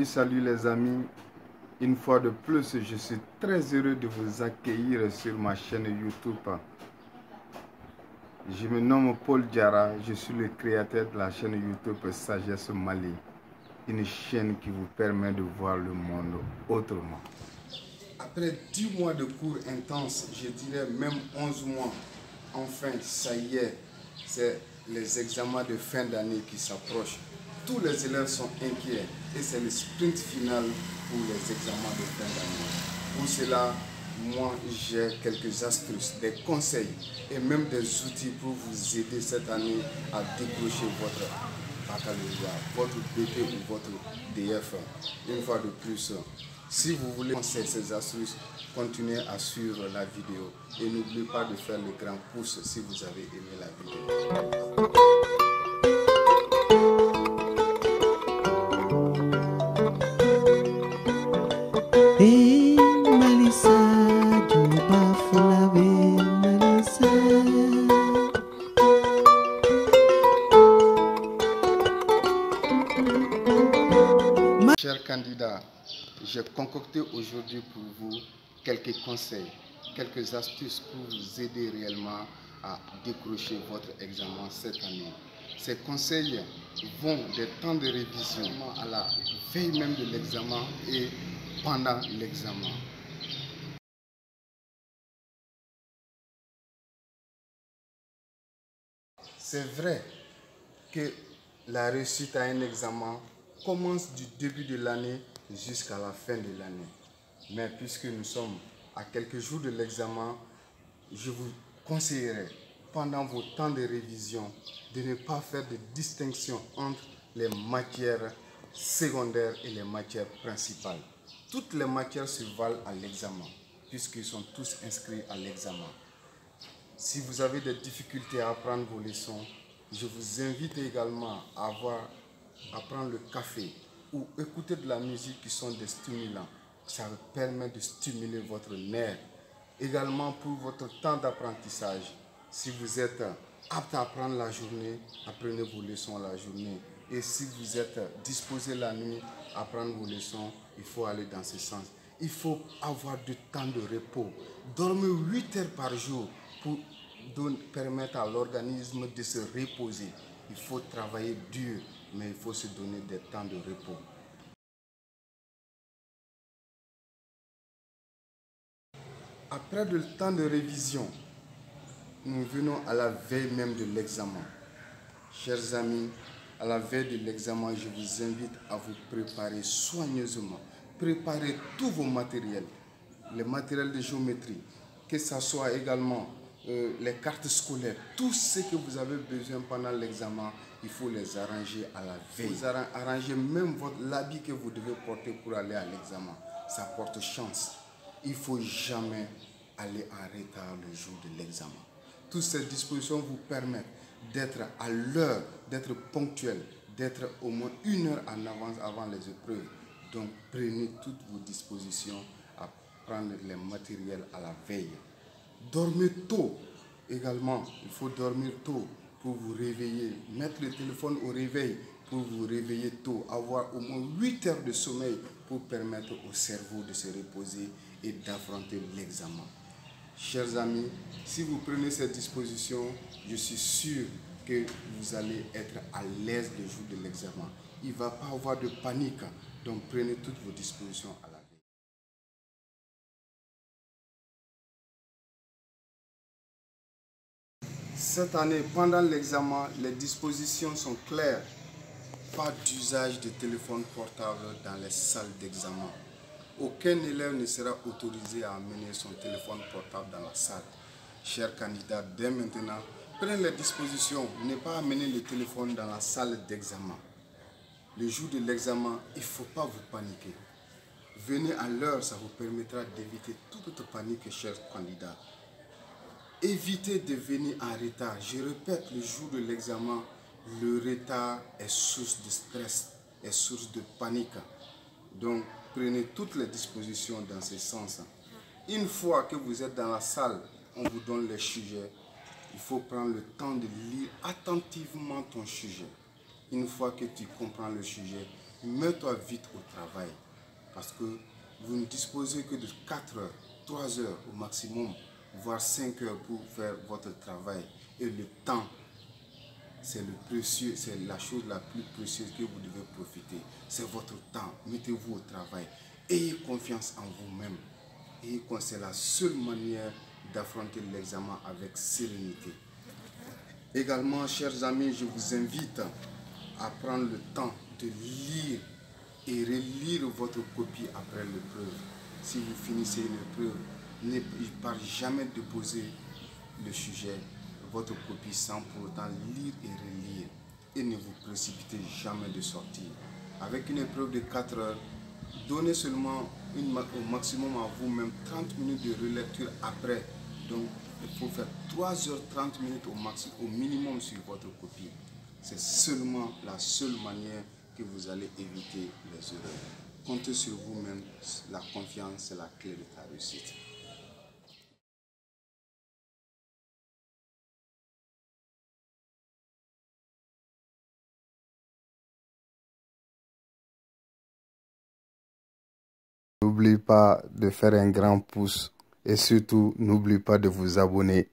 Salut les amis, une fois de plus, je suis très heureux de vous accueillir sur ma chaîne YouTube. Je me nomme Paul Diarra, je suis le créateur de la chaîne YouTube Sagesse Mali, une chaîne qui vous permet de voir le monde autrement. Après 10 mois de cours intenses, je dirais même 11 mois, enfin ça y est, c'est les examens de fin d'année qui s'approchent. Tous les élèves sont inquiets et c'est le sprint final pour les examens de fin d'année. Pour cela, moi j'ai quelques astuces, des conseils et même des outils pour vous aider cette année à décrocher votre baccalauréat, votre BP ou votre DF. Une fois de plus, si vous voulez ces astuces, continuez à suivre la vidéo et n'oubliez pas de faire le grand pouce si vous avez aimé la vidéo. Hey, Melissa, Juba Fulabe, Melissa. Chers candidats, j'ai concocté aujourd'hui pour vous quelques conseils, quelques astuces pour vous aider réellement à décrocher votre examen cette année. Ces conseils vont des temps de révision à la veille même de l'examen et pendant l'examen. C'est vrai que la réussite à un examen commence du début de l'année jusqu'à la fin de l'année. Mais puisque nous sommes à quelques jours de l'examen, je vous conseillerais pendant vos temps de révision de ne pas faire de distinction entre les matières secondaires et les matières principales. Toutes les matières se valent à l'examen puisqu'ils sont tous inscrits à l'examen. Si vous avez des difficultés à apprendre vos leçons, je vous invite également à prendre le café ou écouter de la musique qui sont des stimulants. Ça vous permet de stimuler votre nerf. Également pour votre temps d'apprentissage, si vous êtes apte à apprendre la journée, apprenez vos leçons la journée. Et si vous êtes disposé la nuit à apprendre vos leçons, il faut aller dans ce sens. Il faut avoir du temps de repos. Dormez 8 heures par jour pour permettre à l'organisme de se reposer. Il faut travailler dur, mais il faut se donner des temps de repos. Après le temps de révision, nous venons à la veille même de l'examen. Chers amis, à la veille de l'examen, je vous invite à vous préparer soigneusement. Préparez tous vos matériels, les matériels de géométrie, que ce soit également les cartes scolaires, tout ce que vous avez besoin pendant l'examen, il faut les arranger à la veille. Vous arrangez même l'habit que vous devez porter pour aller à l'examen. Ça porte chance. Il ne faut jamais aller en retard le jour de l'examen. Toutes ces dispositions vous permettent d'être à l'heure, d'être ponctuel, d'être au moins 1 heure en avance avant les épreuves. Donc prenez toutes vos dispositions à prendre les matériels à la veille. Dormez tôt également. Il faut dormir tôt pour vous réveiller. Mettre le téléphone au réveil pour vous réveiller tôt. Avoir au moins 8 heures de sommeil pour permettre au cerveau de se reposer et d'affronter l'examen. Chers amis, si vous prenez ces dispositions, je suis sûr que vous allez être à l'aise le jour de l'examen. Il ne va pas avoir de panique, donc prenez toutes vos dispositions à la veille. Cette année, pendant l'examen, les dispositions sont claires. Pas d'usage de téléphone portable dans les salles d'examen. Aucun élève ne sera autorisé à amener son téléphone portable dans la salle. Chers candidats, dès maintenant, prenez les dispositions. Ne pas amener le téléphone dans la salle d'examen. Le jour de l'examen, il ne faut pas vous paniquer. Venez à l'heure, ça vous permettra d'éviter toute panique, chers candidats. Évitez de venir en retard. Je répète, le jour de l'examen, le retard est source de stress, est source de panique. Donc, prenez toutes les dispositions dans ce sens. Une fois que vous êtes dans la salle, on vous donne les sujets. Il faut prendre le temps de lire attentivement ton sujet. Une fois que tu comprends le sujet, mets-toi vite au travail. Parce que vous ne disposez que de 4 heures, 3 heures au maximum, voire 5 heures pour faire votre travail. Et le temps, c'est le précieux, c'est la chose la plus précieuse que vous devez profiter. C'est votre temps. Mettez-vous au travail. Ayez confiance en vous-même. Et c'est la seule manière d'affronter l'examen avec sérénité. Également, chers amis, je vous invite à prendre le temps de lire et relire votre copie après l'épreuve. Si vous finissez une épreuve, ne jamais déposer le sujet, votre copie sans pour autant lire et relire. Et ne vous précipitez jamais de sortir. Avec une épreuve de 4 heures, donnez seulement au maximum à vous-même 30 minutes de relecture après. Donc, il faut faire 3h30 minutes au minimum sur votre copie. C'est seulement la seule manière que vous allez éviter les erreurs. Comptez sur vous-même, la confiance, c'est la clé de ta réussite. N'oublie pas de faire un grand pouce et surtout n'oublie pas de vous abonner.